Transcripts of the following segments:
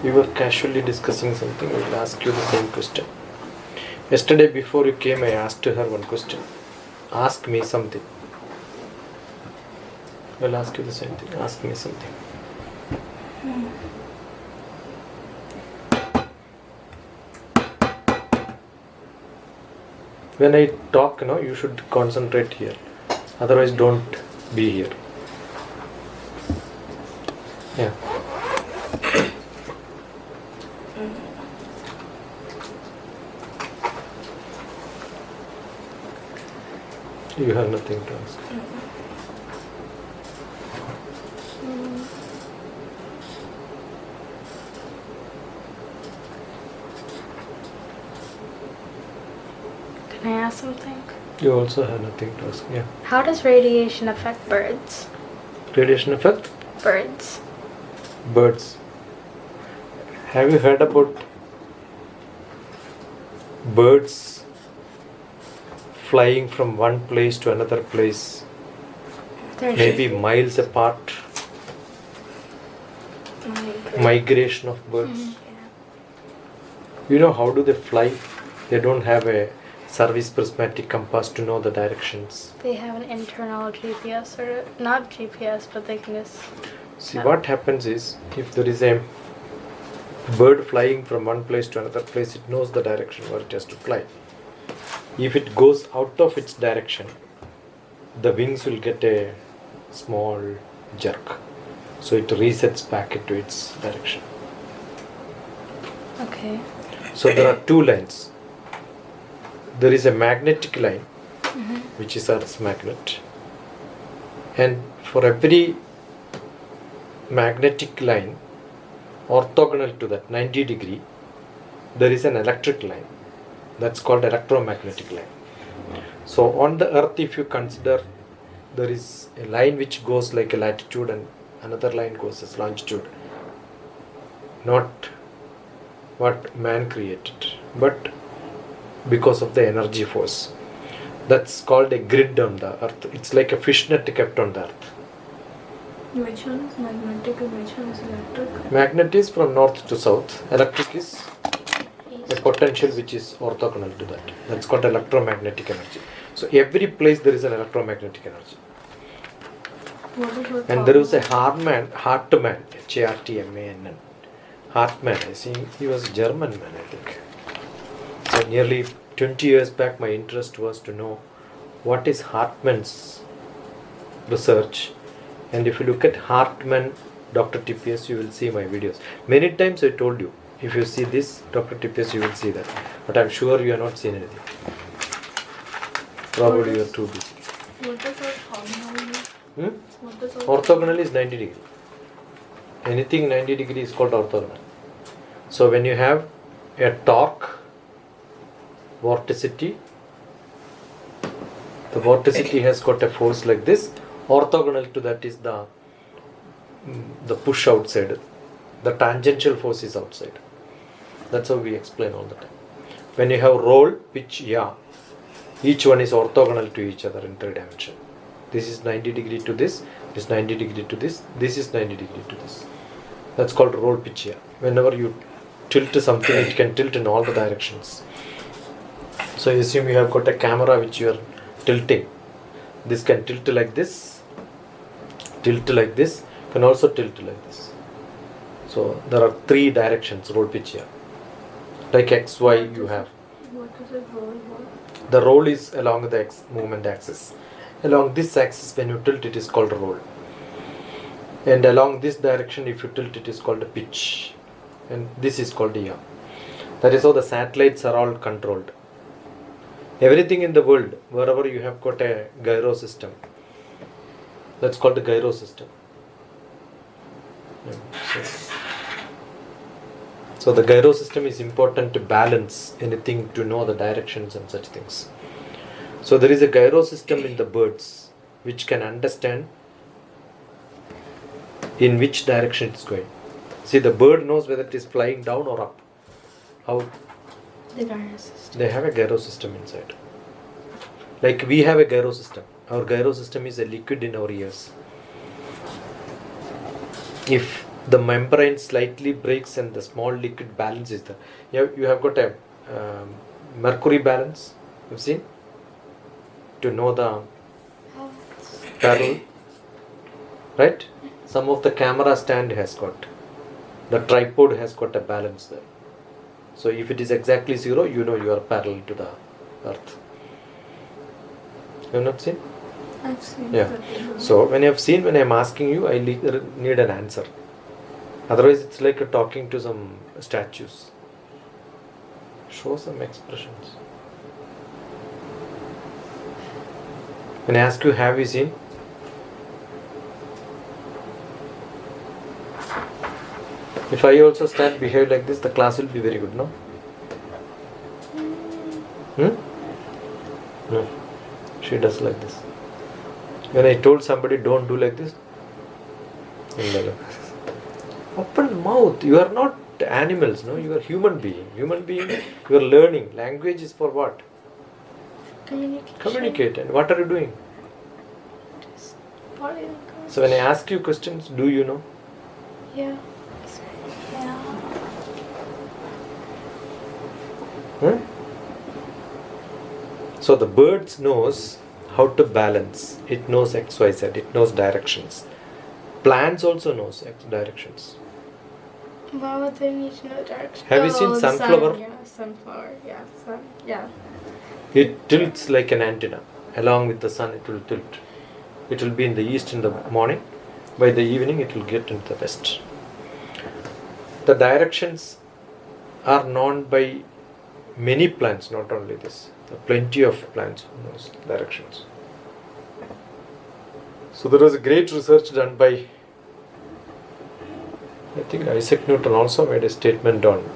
We were casually discussing something. I will ask you the same question. Yesterday before you came, I asked her one question. Ask me something. I will ask you the same thing. Ask me something. When I talk, you should concentrate here. Otherwise, don't be here. Yeah. You have nothing to ask. Can I ask something? You also have nothing to ask. Yeah. How does radiation affect birds? Radiation effect? Birds. Birds. Have you heard about birds flying from one place to another place, maybe miles apart? Migration of birds. You know how do they fly? They don't have a service prismatic compass to know the directions. They have an internal GPS, or not GPS, but they can just... See, what happens is, if there is a bird flying from one place to another place, it knows the direction where it has to fly. If it goes out of its direction, the wings will get a small jerk. So it resets back into its direction. Okay. So there are two lines. There is a magnetic line, which is Earth's magnet. And for every magnetic line, orthogonal to that, 90 degree, there is an electric line. That's called electromagnetic line. So on the Earth, if you consider, there is a line which goes like a latitude and another line goes as longitude. Not what man created, but because of the energy force. That's called a grid on the Earth. It's like a fishnet kept on the Earth. Which one is magnetic and which one is electric? Magnet is from north to south. Electric is a potential which is orthogonal to that. That's called electromagnetic energy. So every place there is an electromagnetic energy. And there was a Hartmann, H-A-R-T-M-A-N-N. Hartmann, I see, he was a German man, I think. So nearly 20 years back, my interest was to know what is Hartmann's research. And if you look at Hartmann, DrTPS, you will see my videos. Many times I told you, if you see this DrTPS, you will see that. But I'm sure you have not seen anything. Probably you are too busy. What is orthogonal? What is Orthogonal is 90 degree. Anything 90 degree is called orthogonal. So when you have a torque, vorticity, the vorticity has got a force like this. Orthogonal to that is the push outside. The tangential force is outside. That's how we explain all the time. When you have roll, pitch, yaw, each one is orthogonal to each other in 3 dimension. This is 90 degree to this is 90 degree to this is 90 degree to this. That's called roll, pitch, yaw. Whenever you tilt something, it can tilt in all the directions. So assume you have got a camera which you are tilting. This can tilt like this, tilt like this, can also tilt like this. So there are 3 directions, roll, pitch, yaw. Like X, Y you have. What is it roll? What? The roll is along the X movement axis. Along this axis, when you tilt, it is called roll. And along this direction, if you tilt, it is called a pitch. And this is called yaw. That is how the satellites are all controlled. Everything in the world, wherever you have got a gyro system, that's called the gyro system. Yeah, so the gyro system is important to balance anything, to know the directions and such things. So there is a gyro system in the birds which can understand in which direction it's going. See, the bird knows whether it is flying down or up. How? The gyro system. They have a gyro system inside. Like we have a gyro system. Our gyro system is a liquid in our ears. If the membrane slightly breaks and the small liquid balance is there. You have got a mercury balance, you've seen, to know the parallel, right? Some of the camera stand has got, the tripod has got a balance there. So if it is exactly 0, you know you are parallel to the earth. You have not seen? I've seen Yeah. So when I have seen, when I am asking you, I need an answer. Otherwise it's like talking to some statues. Show some expressions. When I ask you, have you seen? If I also stand, behave like this, the class will be very good, no? No. She does like this. When I told somebody don't do like this, open mouth. You are not animals, no? You are human being. Human being, you are learning. Language is for what? Communication. Communicate. And what are you doing? Just body language. So when I ask you questions, do you know? Yeah. Yeah. So the birds knows how to balance. It knows X, Y, Z. It knows directions. Plants also knows X directions. Why would they need to know direction? Have you seen the sunflower? Sun, yeah, sunflower. Yeah, sun. Yeah. It tilts like an antenna. Along with the sun, it will tilt. It will be in the east in the morning. By the evening, it will get into the west. The directions are known by many plants, not only this. There are plenty of plants who knows directions. So there was a great research done by, I think Isaac Newton also made a statement on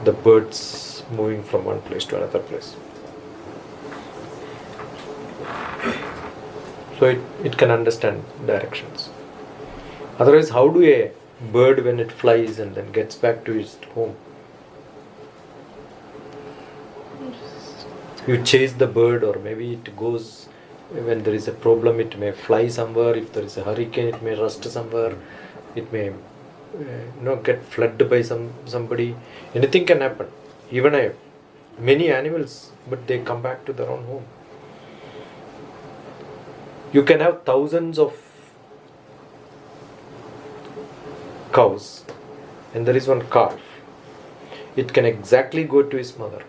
the birds moving from one place to another place. So it can understand directions. Otherwise, how do a bird, when it flies and then gets back to its home? You chase the bird, or maybe it goes, when there is a problem, it may fly somewhere. If there is a hurricane, it may rust somewhere. It may get flooded by somebody. Anything can happen. Even many animals, but they come back to their own home. You can have thousands of cows and there is one calf. It can exactly go to his mother.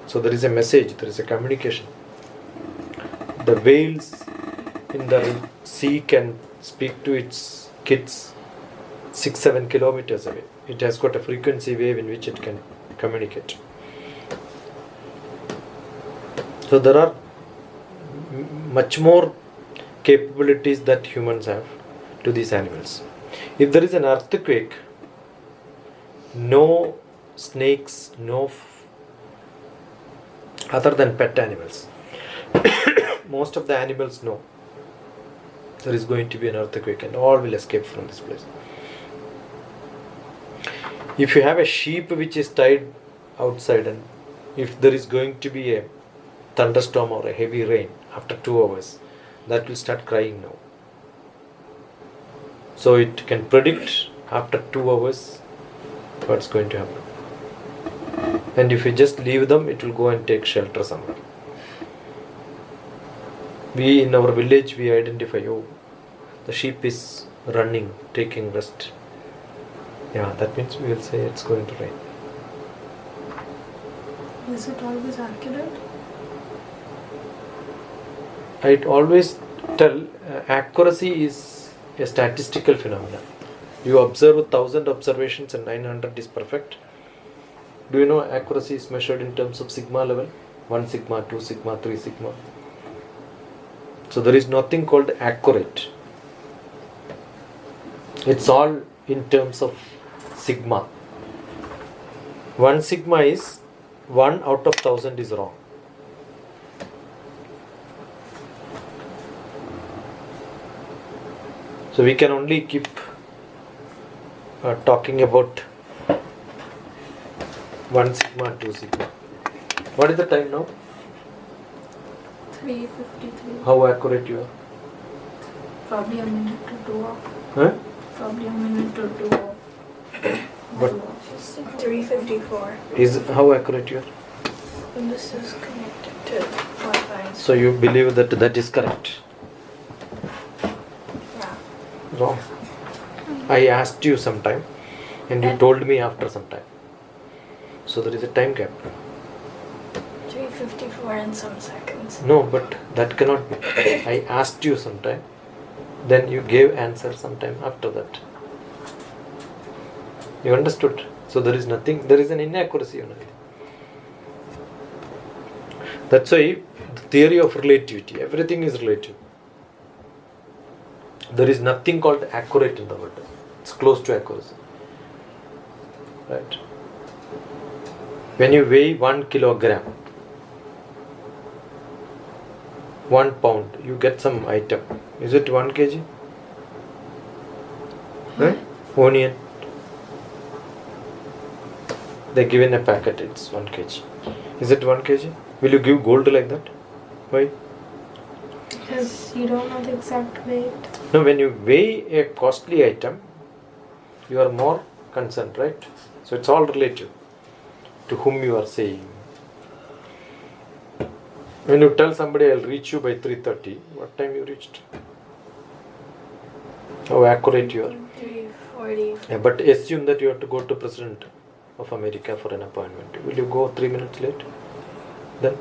So there is a message, there is a communication. The whales in the sea can speak to its kids 6-7 kilometers away. It has got a frequency wave in which it can communicate. So there are much more capabilities that humans have to these animals. If there is an earthquake, no snakes, other than pet animals, most of the animals know there is going to be an earthquake and all will escape from this place. If you have a sheep which is tied outside and if there is going to be a thunderstorm or a heavy rain after 2 hours, that will start crying now. So it can predict after 2 hours what's going to happen. And if you just leave them, it will go and take shelter somewhere. We in our village, we identify, the sheep is running, taking rest. Yeah, that means we will say it's going to rain. Is it always accurate? I always tell accuracy is a statistical phenomenon. You observe 1,000 observations and 900 is perfect. Do you know accuracy is measured in terms of sigma level? 1 sigma, 2 sigma, 3 sigma. So there is nothing called accurate. It's all in terms of sigma. 1 sigma is 1 out of 1,000 is wrong. So we can only keep talking about 1 sigma, 2 sigma. What is the time now? 3:53. How accurate you are? Probably a minute or two off. Huh? Probably a minute or two off. But 3:54. is how accurate you are? And this is connected to Wi-Fi. So you believe that that is correct? Yeah. Wrong. I asked you sometime and you told me after some time. So there is a time gap. 3:54 and some seconds. No, but that cannot be. I asked you sometime, then you gave answer sometime after that. You understood? So there is nothing, there is an inaccuracy on it. That's why the theory of relativity, everything is relative. There is nothing called accurate in the world. It's close to accuracy. Right? When you weigh 1 kilogram, 1 pound, you get some item. Is it 1 kg? Right? Onion. They give in a packet, it's 1 kg. Is it 1 kg? Will you give gold like that? Why? Because you don't know the exact weight. No, when you weigh a costly item, you are more concerned, right? So it's all relative to whom you are saying. When you tell somebody I'll reach you by 3:30, what time you reached? How accurate you are. 3:40. Yeah, but assume that you have to go to President of America for an appointment. Will you go 3 minutes late? Then?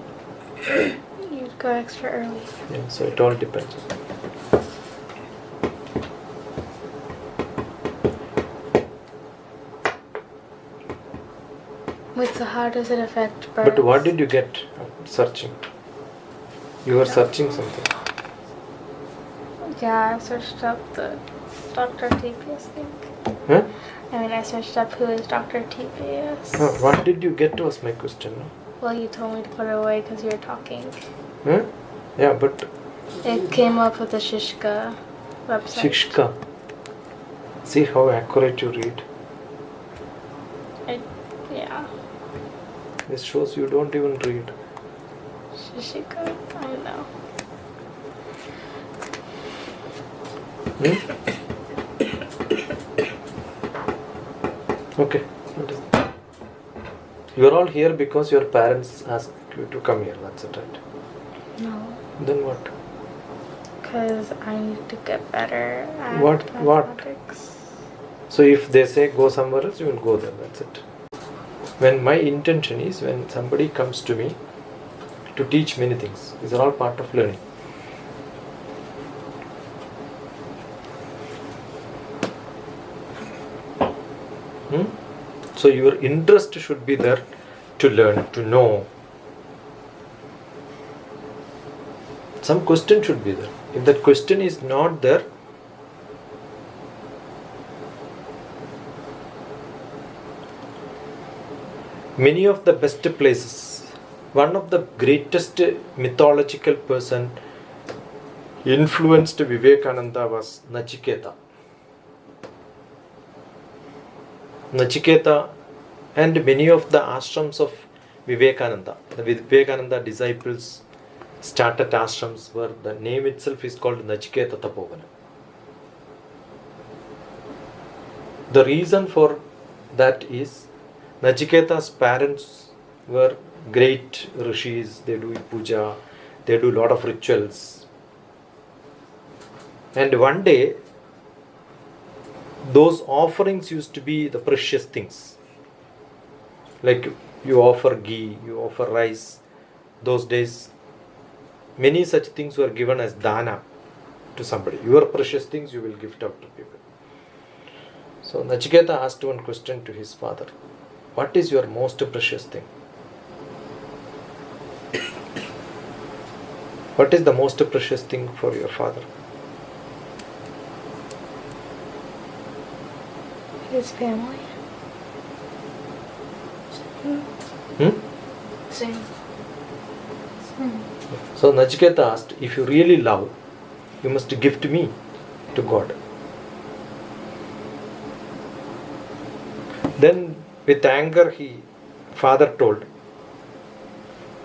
You'd go extra early. Yeah, so it all depends. Wait, so how does it affect birds? But what did you get searching? You were searching something. Yeah, I searched up the DrTPS thing. Huh? I mean, I searched up who is DrTPS. What did you get was my question. No? Well, you told me to put it away because you were talking. Huh? Yeah, but It came up with the Shishka website. Shikshka. See how accurate you read. Yeah. This shows you don't even read. Shishika? I don't know. Hmm? Okay. You are all here because your parents asked you to come here. That's it, right? No. Then what? Because I need to get better at What? mathematics. So if they say go somewhere else, you will go there. That's it. When my intention is, when somebody comes to me to teach many things, these are all part of learning. So your interest should be there to learn, to know. Some question should be there. If that question is not there, many of the best places, one of the greatest mythological person influenced Vivekananda was Nachiketa. Nachiketa and many of the ashrams of Vivekananda, the Vivekananda disciples started ashrams where the name itself is called Nachiketa Tapovana. The reason for that is Nachiketa's parents were great rishis, they do puja, they do lot of rituals. And one day, those offerings used to be the precious things. Like you offer ghee, you offer rice. Those days, many such things were given as dana to somebody. Your precious things you will gift out to people. So Nachiketa asked one question to his father. What is your most precious thing? What is the most precious thing for your father? His family. Same. So Nachiketa asked, if you really love, you must gift me to God. Then with anger, father told,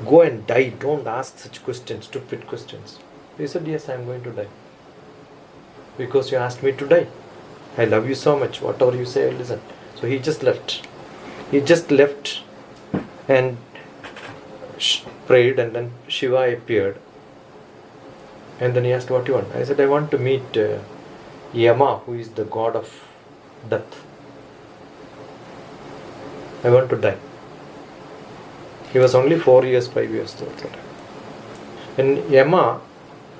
go and die, don't ask such questions, stupid questions. He said, yes, I am going to die. Because you asked me to die. I love you so much. Whatever you say, I'll listen. So he just left. He just left and prayed, and then Shiva appeared. And then he asked, what do you want? I said, I want to meet Yama, who is the god of death. I want to die. He was only 4 years, 5 years old. When Yama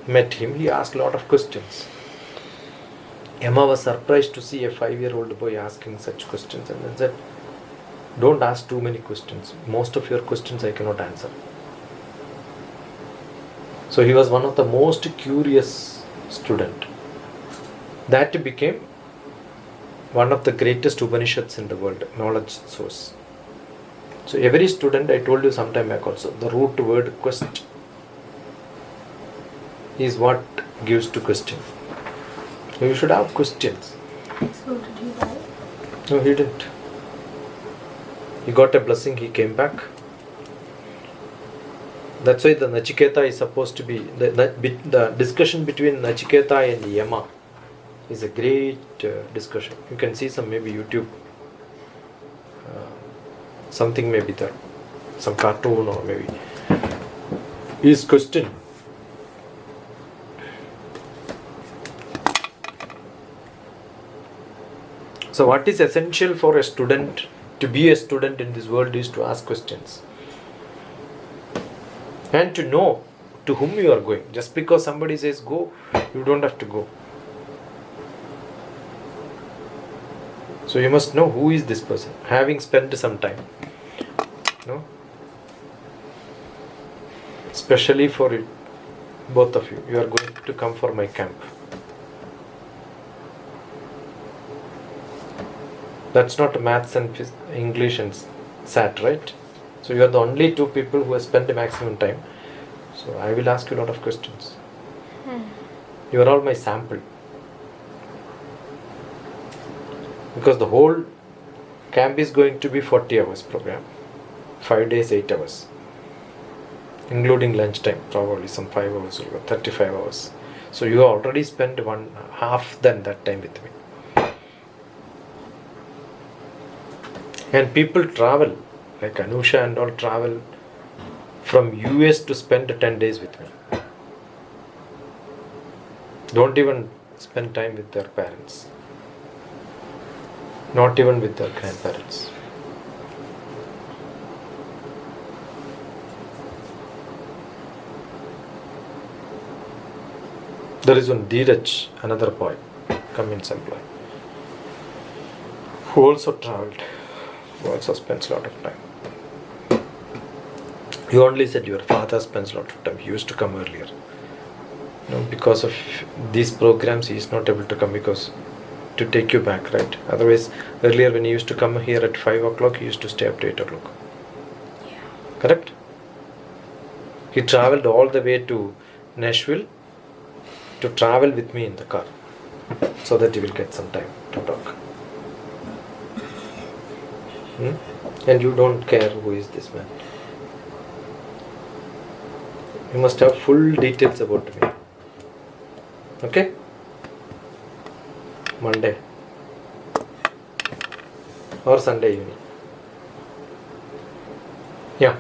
met him, he asked a lot of questions. Yama was surprised to see a 5-year-old boy asking such questions, and then said, don't ask too many questions. Most of your questions I cannot answer. So he was one of the most curious student. That became one of the greatest Upanishads in the world, knowledge source. So every student, I told you some time back also, the root word quest is what gives to question. So you should have questions. So did he die? No, he didn't. He got a blessing, he came back. That's why the Nachiketa is supposed to be, the discussion between Nachiketa and Yama is a great discussion. You can see some maybe YouTube, something may be there, some cartoon or maybe. His question. So what is essential for a student to be a student in this world is to ask questions. And to know to whom you are going. Just because somebody says go, you don't have to go. So you must know who is this person, having spent some time. No? Especially for both of you. You are going to come for my camp. That's not maths and English and SAT, right? So you are the only two people who have spent the maximum time. So I will ask you a lot of questions. You are all my sample. Because the whole camp is going to be 40 hours program. 5 days, 8 hours. Including lunchtime, probably some 5 hours or 35 hours. So you already spent one half than that time with me. And people travel, like Anusha and all travel from US to spend 10 days with me. Don't even spend time with their parents. Not even with their grandparents. There is one Dheeraj, another boy, convince employee, who also traveled, who also spends a lot of time. You only said your father spends a lot of time. He used to come earlier. Because of these programs, he is not able to come because to take you back, right? Otherwise, earlier when he used to come here at 5 o'clock, he used to stay up to 8 o'clock. Yeah. Correct? He traveled all the way to Nashville to travel with me in the car so that he will get some time to talk. And you don't care who is this man. You must have full details about me. Okay? Monday or Sunday evening. Yeah.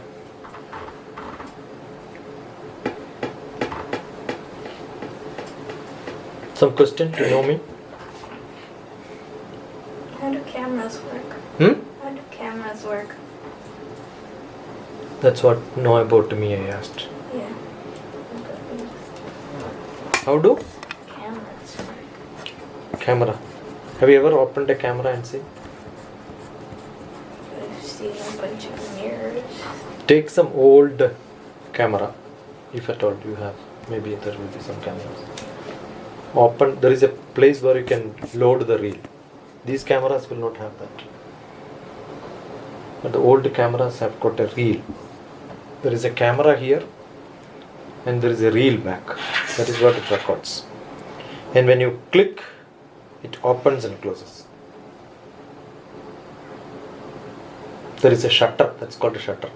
Some question to know me? How do cameras work? How do cameras work? That's what know about me, I asked. Yeah. How do? Cameras work. Camera. Have you ever opened a camera and seen? I've seen a bunch of mirrors. Take some old camera, if at all you have. Maybe there will be some cameras. Open. There is a place where you can load the reel. These cameras will not have that. But the old cameras have got a reel. There is a camera here and there is a reel back. That is what it records. And when you click, it opens and closes. There is a shutter. That's called a shutter.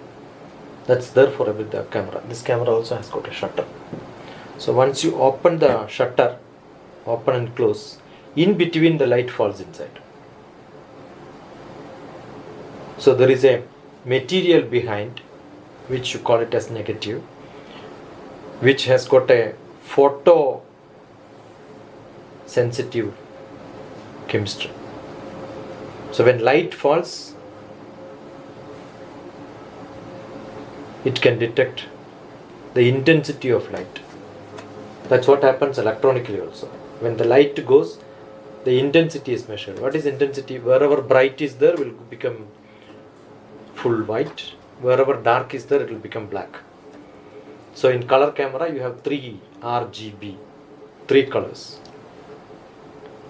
That's there for the camera. This camera also has got a shutter. So once you open the shutter, open and close, in between the light falls inside. So there is a material behind, which you call it as negative, which has got a photo sensitive chemistry. So when light falls, it can detect the intensity of light. That's what happens electronically also. When the light goes, the intensity is measured. What is intensity? Wherever bright is there will become full white. Wherever dark is there, it will become black. So in color camera, you have 3 RGB, 3 colors.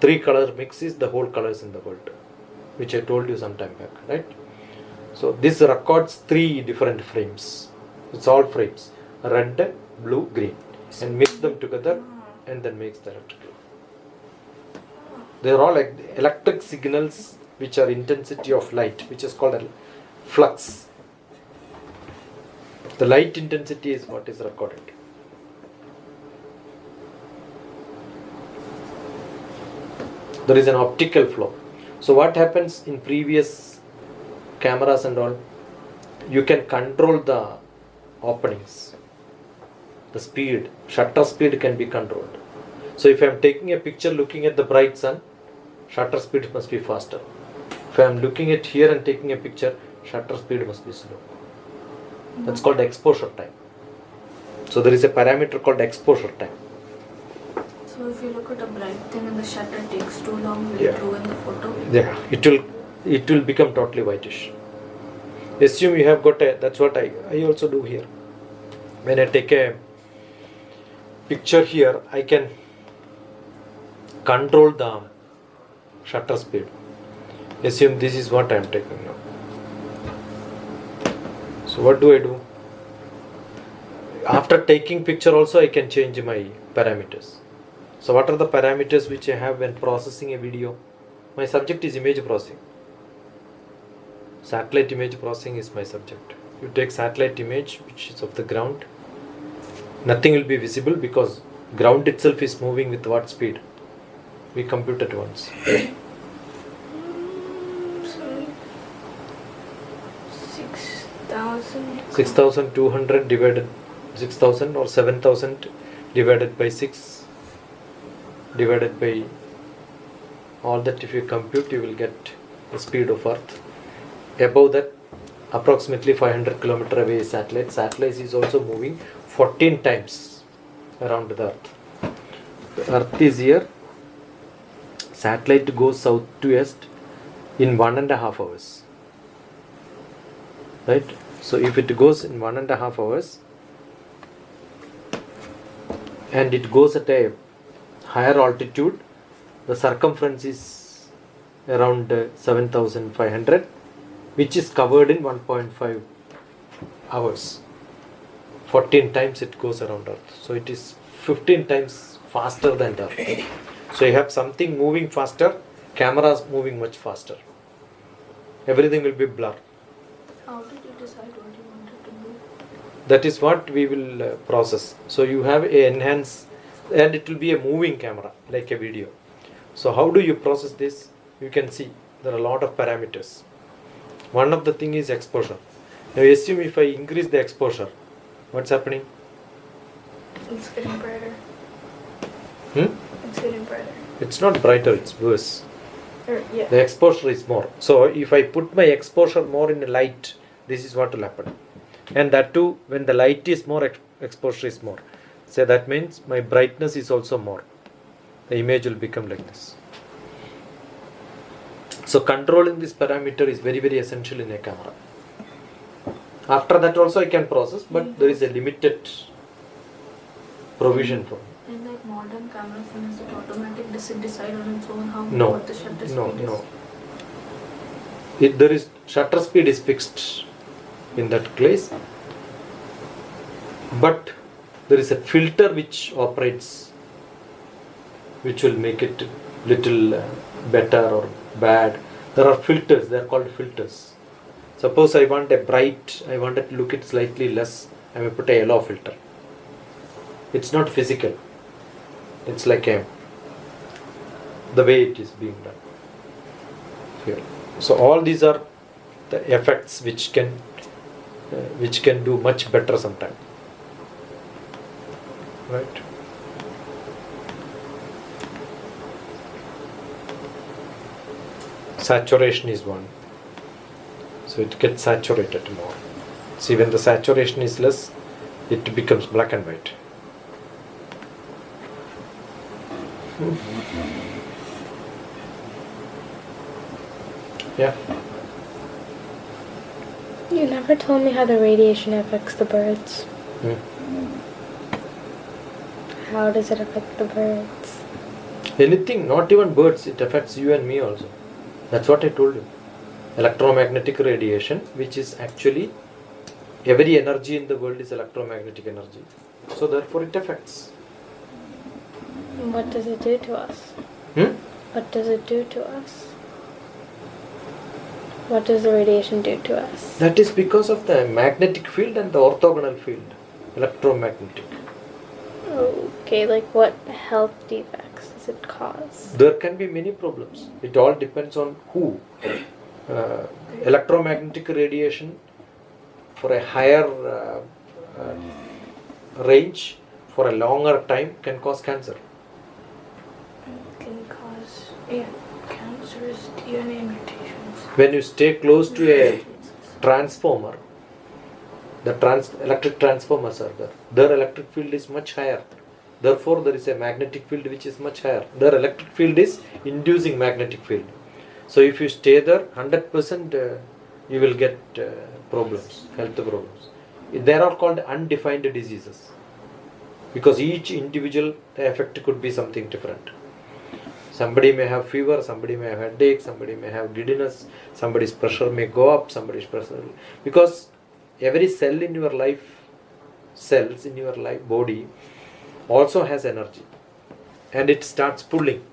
3 color mix is the whole colors in the world, which I told you some time back, right? So this records 3 different frames. It's all frames, red, blue, green, and mix them together and then makes the electrical. They are all like electric signals which are intensity of light, which is called a flux. The light intensity is what is recorded. There is an optical flow. So what happens in previous cameras and all, you can control the openings, the speed, shutter speed can be controlled. So if I am taking a picture looking at the bright sun, shutter speed must be faster. If I am looking at here and taking a picture, shutter speed must be slow. That's called exposure time. So there is a parameter called exposure time. So if you look at a bright thing and the shutter takes too long, will it ruin the photo? Yeah, it will become totally whitish. Assume you have got a, that's what I also do here. When I take a picture here, I can control the shutter speed. Assume this is what I am taking now. So what do I do? After taking picture also I can change my parameters. So what are the parameters which I have when processing a video? My subject is image processing. Satellite image processing is my subject. You take satellite image which is of the ground. Nothing will be visible because ground itself is moving with what speed? We compute at once. Sorry. 6,200 divided 6,000 or 7,000 divided by 6 divided by all that. If you compute, you will get the speed of Earth. Above that, approximately 500 km away is satellite. Satellite is also moving 14 times around the Earth. The Earth is here. Satellite goes south to west in 1.5 hours. Right? So if it goes in 1.5 hours and it goes at a higher altitude, the circumference is around 7,500, which is covered in 1.5 hours. 14 times it goes around Earth. So it is 15 times faster than the Earth. So you have something moving faster, cameras moving much faster. Everything will be blur. How did you decide what you wanted to do? That is what we will process. So you have a enhance, and it will be a moving camera like a video. So how do you process this? You can see there are a lot of parameters. One of the thing is exposure. Now assume if I increase the exposure, what's happening? It's getting brighter. It's getting brighter. It's not brighter, it's worse. Yeah. The exposure is more. So if I put my exposure more in light, this is what will happen. And that too, when the light is more, exposure is more. So that means my brightness is also more. The image will become like this. So controlling this parameter is very, very essential in a camera. After that also I can process, but there is a limited provision for me. In like modern cameras, and is it automatic? Does it decide on its own what the shutter speed No. There is shutter speed is fixed in that place, but there is a filter which operates, which will make it little better or bad. There are filters. They are called filters. Suppose I want a bright, I want it to look it slightly less, I may put a yellow filter. It's not physical. It's like a the way it is being done here. So all these are the effects which can do much better sometime, right? Saturation is one, so it gets saturated more. See, when the saturation is less, it becomes black and white. Yeah. You never told me how the radiation affects the birds. How does it affect the birds? Anything, not even birds, it affects you and me also. That's what I told you. Electromagnetic radiation, which is actually every energy in the world is electromagnetic energy. So therefore it affects. What does it do to us? What does it do to us? What does the radiation do to us? That is because of the magnetic field and the orthogonal field, electromagnetic. Okay, like what health defects does it cause? There can be many problems. It all depends on who. Electromagnetic radiation for a higher range for a longer time can cause cancer. Can cause cancers, DNA mutations. When you stay close to a transformer, the electric transformers are there. Their electric field is much higher. Therefore, there is a magnetic field which is much higher. Their electric field is inducing magnetic field. So if you stay there, 100% you will get problems, health problems. They are called undefined diseases because each individual, the effect could be something different. Somebody may have fever, somebody may have headache, somebody may have giddiness, somebody's pressure may go up, somebody's pressure. Because every cell in your life, cells in your life body also has energy and it starts pulling.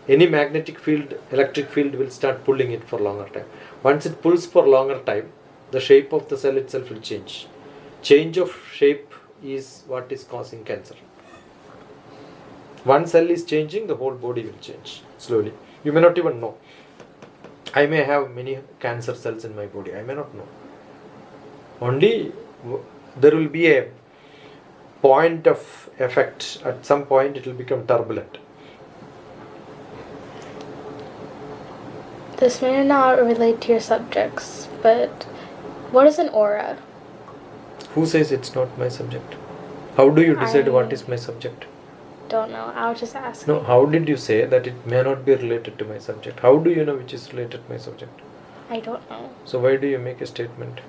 Any magnetic field, electric field will start pulling it for longer time. Once it pulls for longer time, the shape of the cell itself will change. Change of shape is what is causing cancer. One cell is changing, the whole body will change slowly. You may not even know. I may have many cancer cells in my body. I may not know. Only there will be a point of effect. At some point it will become turbulent. This may not relate to your subjects, but what is an aura? Who says it's not my subject? How do you decide what is my subject? Don't know. I was just asking. No, how did you say that it may not be related to my subject? How do you know which is related to my subject? I don't know. So why do you make a statement?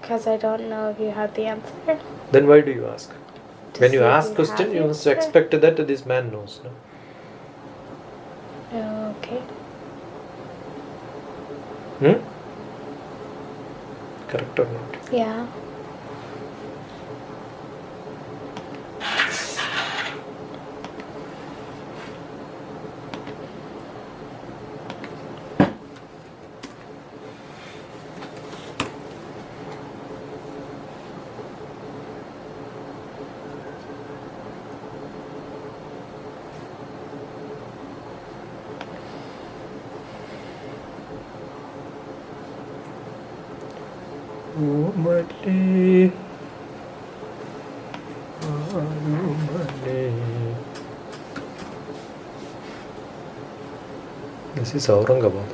Because I don't know if you have the answer. Then why do you ask? To When you see if ask you question, have you the must answer. expect that this man knows. No? Okay. Correct or not? Yeah. This is Aurangabad.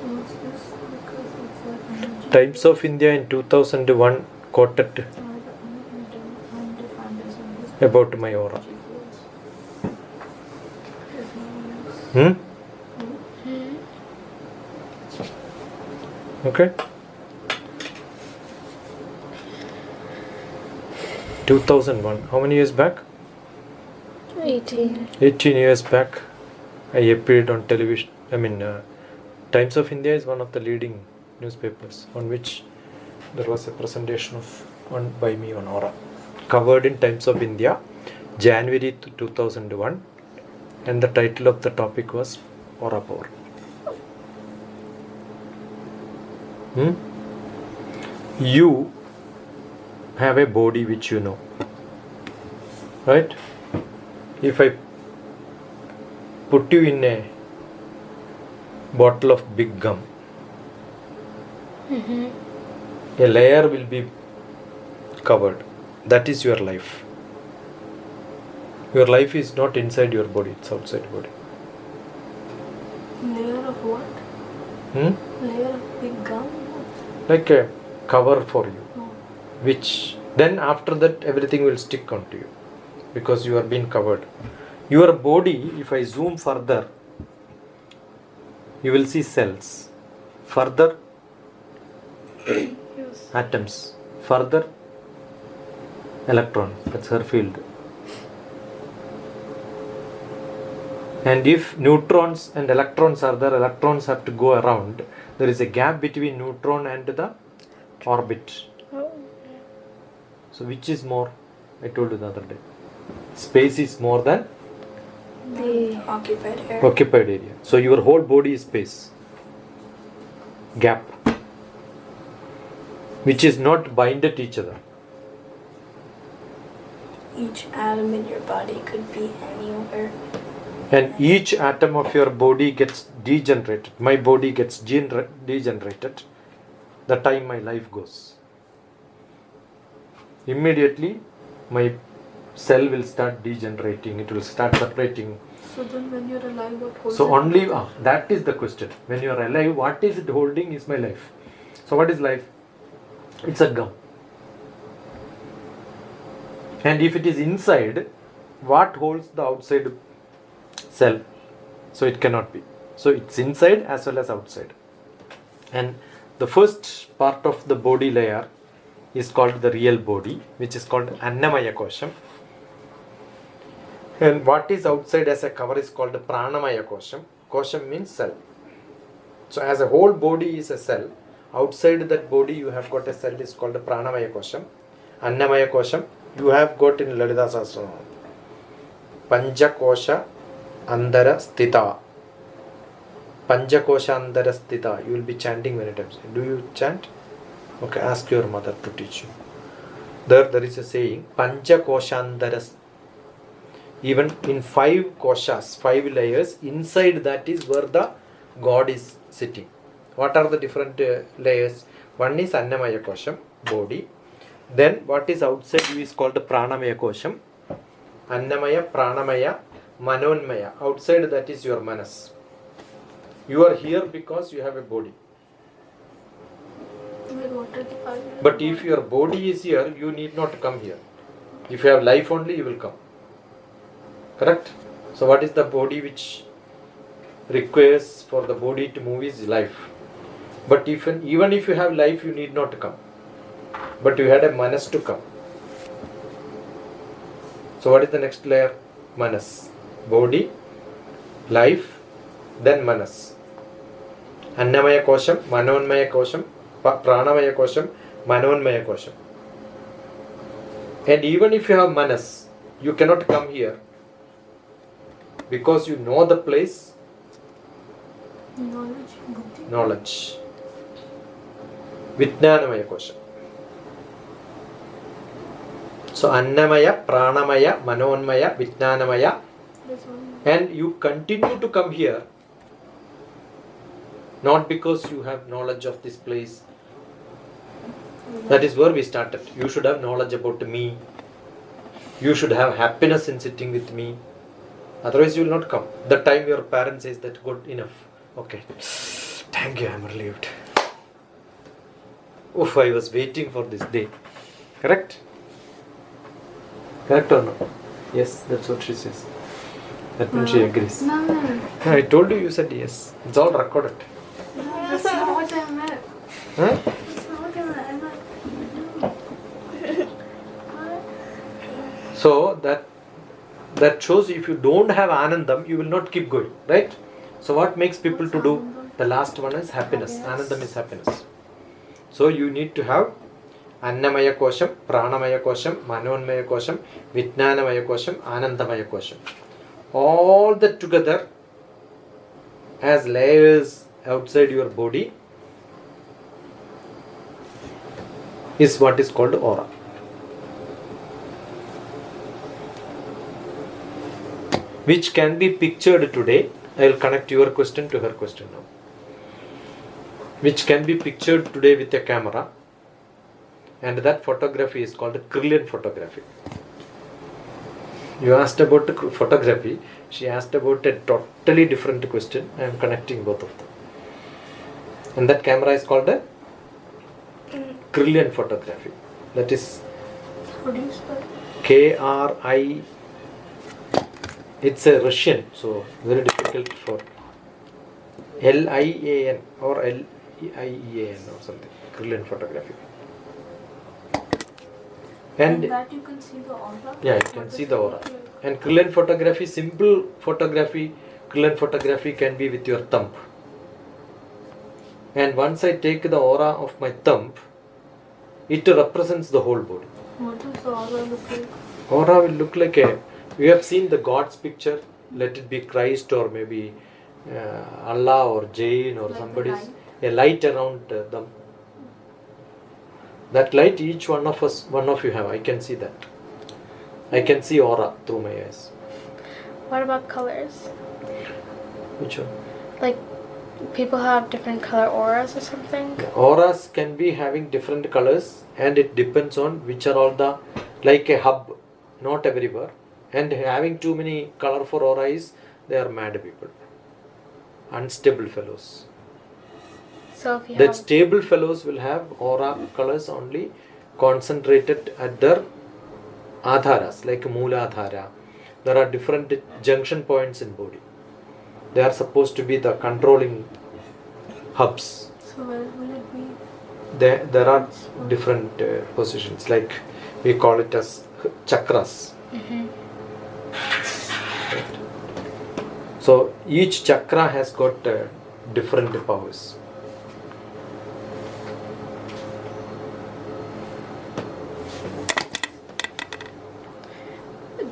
What's this? Because it's like energy. Times of India in 2001 quoted about my aura. Okay. 2001. How many years back? 18. 18 years back, I appeared on television. Times of India is one of the leading newspapers on which there was a presentation of one by me on aura, covered in Times of India. January 2001, and the title of the topic was Aura Power. You have a body which you know, right? If I put you in a bottle of big gum, a layer will be covered. That is your life. Your life is not inside your body, it's outside body. Layer of what? Layer of big gum? Like a cover for you, Oh. which then after that everything will stick onto you because you are being covered. Your body, if I zoom further, you will see cells. Further, Yes. atoms. Further, electrons. That's her field. And if neutrons and electrons are there, electrons have to go around. There is a gap between neutron and the orbit. Oh. So which is more? I told you the other day. Space is more than The Occupied area. occupied area. So your whole body is space. Gap. Which is not binded to each other. Each atom in your body could be anywhere. And each atom of your body gets degenerated. My body gets degenerated the time my life goes. Immediately my cell will start degenerating. It will start separating. So then when you're alive, what holds So it only together? that is the question. When you are alive, what is it holding is my life. So what is life? It's a gum. And if it is inside, what holds the outside cell? So it cannot be. So it's inside as well as outside. And the first part of the body layer is called the real body, which is called Annamaya Kosham. And what is outside as a cover is called Pranamaya Kosham. Kosham means cell. So as a whole body is a cell, outside that body you have got a cell is called Pranamaya Kosham. Annamaya Kosham you have got in Lalita Sahasranam. Panchakosha Andara Sthita. Panchakosha Andara Sthita. You will be chanting many times. Do you chant? Okay, ask your mother to teach you. There is a saying, Panchakoshandara. Even in 5 koshas, 5 layers, inside that is where the God is sitting. What are the different layers? One is Annamaya Kosham, body. Then what is outside you is called Pranamaya Kosham. Annamaya, Pranamaya, Manonmaya. Outside that is your Manas. You are here because you have a body. But if your body is here, you need not come here. If you have life only, you will come. Correct? So what is the body which requires for the body to move is life. But even if you have life, you need not come. But you had a manas to come. So what is the next layer? Manas. Body, life, then manas. Annamaya Kosham, Manonmaya Kosham, Pranamaya Kosham, Manonmaya Kosham. And even if you have manas, you cannot come here because you know the place. Knowledge. Vijnanamaya Kosham. So Annamaya, Pranamaya, Manonmaya, Vijnanamaya. And you continue to come here not because you have knowledge of this place. That is where we started. You should have knowledge about me. You should have happiness in sitting with me. Otherwise you will not come. The time your parent says that good enough. Okay. Thank you, I am relieved. Oof, I was waiting for this day. Correct? Correct or no? Yes, that's what she says. That means she agrees. No. I told you said yes. It's all recorded. That's not what I meant. Huh? That's not what I meant. So that shows if you don't have Anandam, you will not keep going, right? So what makes people to do? The last one is happiness. Anandam is happiness. So you need to have Annamaya Kosham, Pranamaya Kosham, Manonmaya Kosham, Vijnanamaya Kosham, Anandamaya Kosham. All that together as layers outside your body is what is called aura. Which can be pictured today. I will connect your question to her question now. Which can be pictured today with a camera, and that photography is called Kirlian photography. You asked about photography, she asked about a totally different question. I am connecting both of them. And that camera is called a Kirlian photography. That is How do you spell? K-R-I. It's a Russian, so very difficult for L-I-A-N or L-I-E-A-N or something. Kirlian photography. And that you can see the aura? yeah, you can see the aura. And Kirlian photography, simple photography, Kirlian photography can be with your thumb. And once I take the aura of my thumb, it represents the whole body. What does the aura look like? Aura will look like a, you have seen the God's picture, let it be Christ or maybe Allah or Jain or Like somebody's, the a light around them. That light, each one of us, one of you have, I can see that. I can see aura through my eyes. What about colors? Which one? Like, people have different color auras or something? Auras can be having different colors, and it depends on which are all the, like a hub, not everywhere. And having too many colorful auras, they are mad people, unstable fellows. So if you That have... stable fellows will have aura colors only concentrated at their adharas, like Mooladhara. There are different junction points in body. They are supposed to be the controlling hubs. So where will it be? There are different positions, like we call it as chakras. Mm-hmm. So each chakra has got different powers.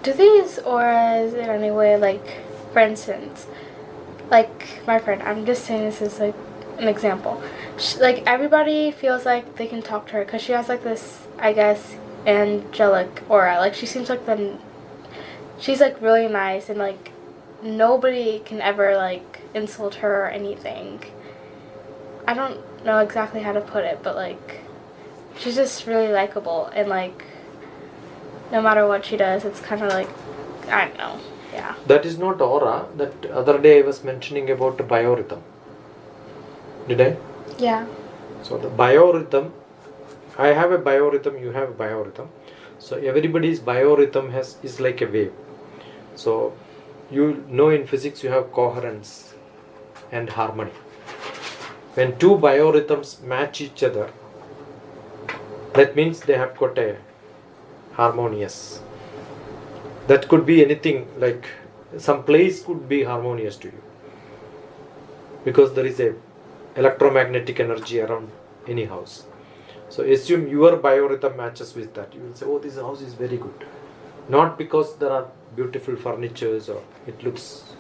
Do these auras in any way, like, for instance, like my friend, I'm just saying this as like an example. Like, everybody feels like they can talk to her because she has like this, I guess, angelic aura. Like, she seems like she's like really nice, and like nobody can ever like insult her or anything. I don't know exactly how to put it, but like she's just really likable, and like no matter what she does, it's kind of like, I don't know. Yeah. That is not aura. That other day I was mentioning about biorhythm. Did I? Yeah. So the biorhythm, I have a biorhythm, you have a biorhythm. So everybody's biorhythm is like a wave. So you know in physics you have coherence and harmony. When two biorhythms match each other, that means they have got a harmonious. That could be anything, like some place could be harmonious to you, because there is a electromagnetic energy around any house. So assume your biorhythm matches with that. You will say, oh, this house is very good. Not because there are beautiful furnitures or it looks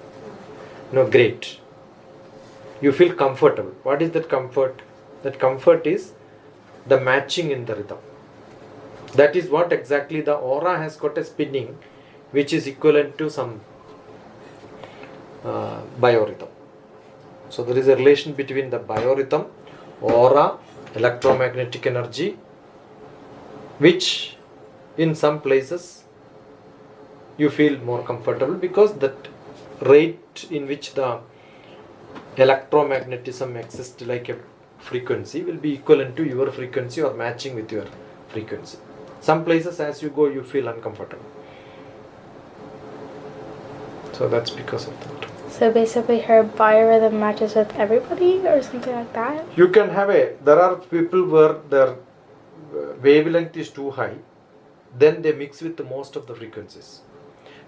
great. You feel comfortable. What is that comfort? That comfort is the matching in the rhythm. That is what exactly the aura has got a spinning, which is equivalent to some biorhythm. So there is a relation between the biorhythm, aura, electromagnetic energy, which in some places you feel more comfortable because that rate in which the electromagnetism exists like a frequency will be equivalent to your frequency or matching with your frequency. Some places as you go you feel uncomfortable. So that's because of that. So basically her biorhythm matches with everybody or something like that? You can have there are people where their wavelength is too high, then they mix with most of the frequencies.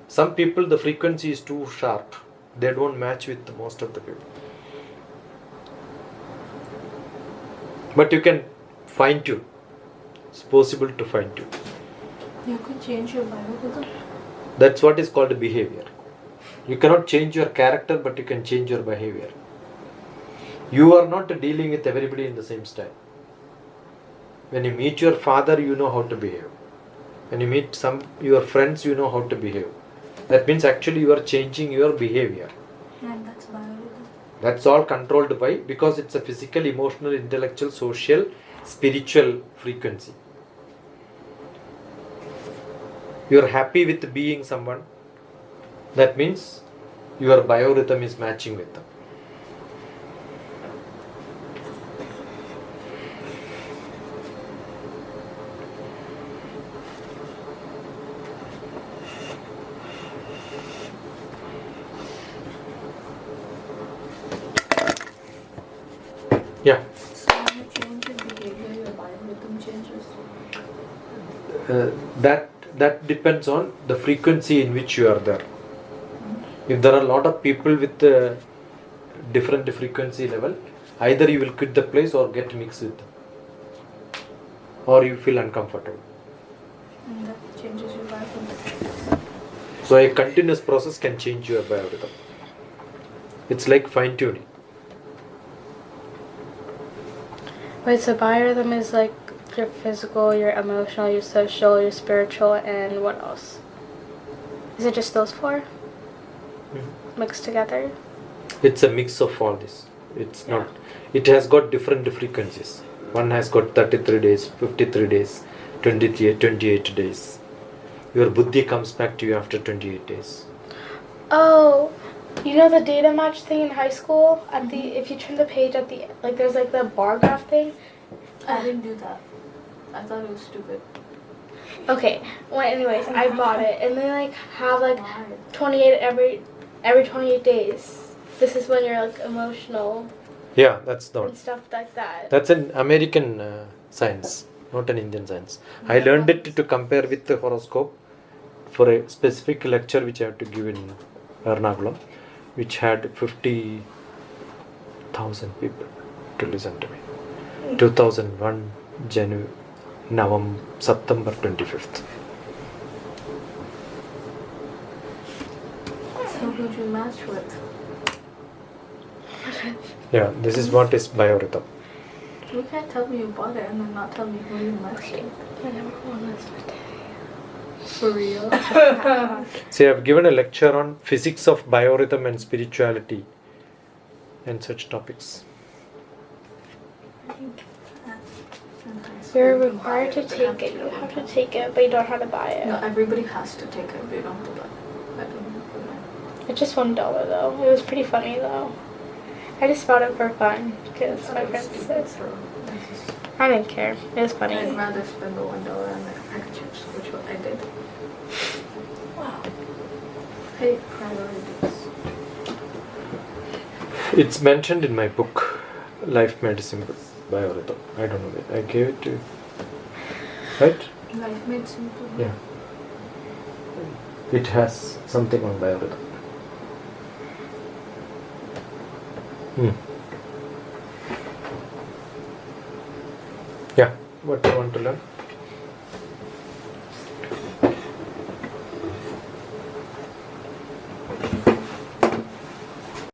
Some people the frequency is too sharp, they don't match with most of the people. But you can fine tune. It's possible to fine tune. You could change your biorhythm. That's what is called behavior. You cannot change your character, but you can change your behavior. You are not dealing with everybody in the same style. When you meet your father, you know how to behave. When you meet your friends, you know how to behave. That means actually you are changing your behavior. And that's biorhythm. That's all controlled by, because it's a physical, emotional, intellectual, social, spiritual frequency. You are happy with being someone. That means your biorhythm is matching with them. Yeah. So when you change your behavior, your biorhythm changes. That depends on the frequency in which you are there. If there are a lot of people with different frequency level, either you will quit the place or get mixed with them, or you feel uncomfortable. And that changes your biorhythm. So a continuous process can change your biorhythm. It's like fine tuning. Wait, so biorhythm is like your physical, your emotional, your social, your spiritual, and what else? Is it just those four mixed together? It's a mix of all this. It's not. It has got different frequencies. One has got 33 days, 53 days, 28 days. Your buddhi comes back to you after 28 days. Oh, you know the data match thing in high school? At the if you turn the page at the like, there's like the bar graph thing. I didn't do that. I thought it was stupid. Okay. Well, anyways, I bought it, and they like have like Why? 28 every 28 days. This is when you're like emotional Yeah, that's the one. and stuff like that. That's an American science, not an Indian science. I learned it to compare with the horoscope for a specific lecture which I have to give in Ernakulam, which had 50,000 people to listen to me. 2001 September 25th. So who'd you match with? Yeah, this is what is biorhythm. You can't tell me you bought it and then not tell me who you matched with. I never won this For real? See, I've given a lecture on physics of biorhythm and spirituality and such topics. You're required to take it. You have to take it, but you don't have to buy it. No, everybody has to take it. They don't have to buy it. I don't know. It's just $1 though. It was pretty funny though. I just bought it for fun because my friends said. I didn't care. It was funny. I'd rather spend the $1 on the pack of chips, which what I did. Wow. Hey, priorities. It's mentioned in my book, Life Medicine Biorhythm. I don't know where I gave it to you. Right? Life made simple. Yeah. It has something on biorhythm. Yeah. What do you want to learn?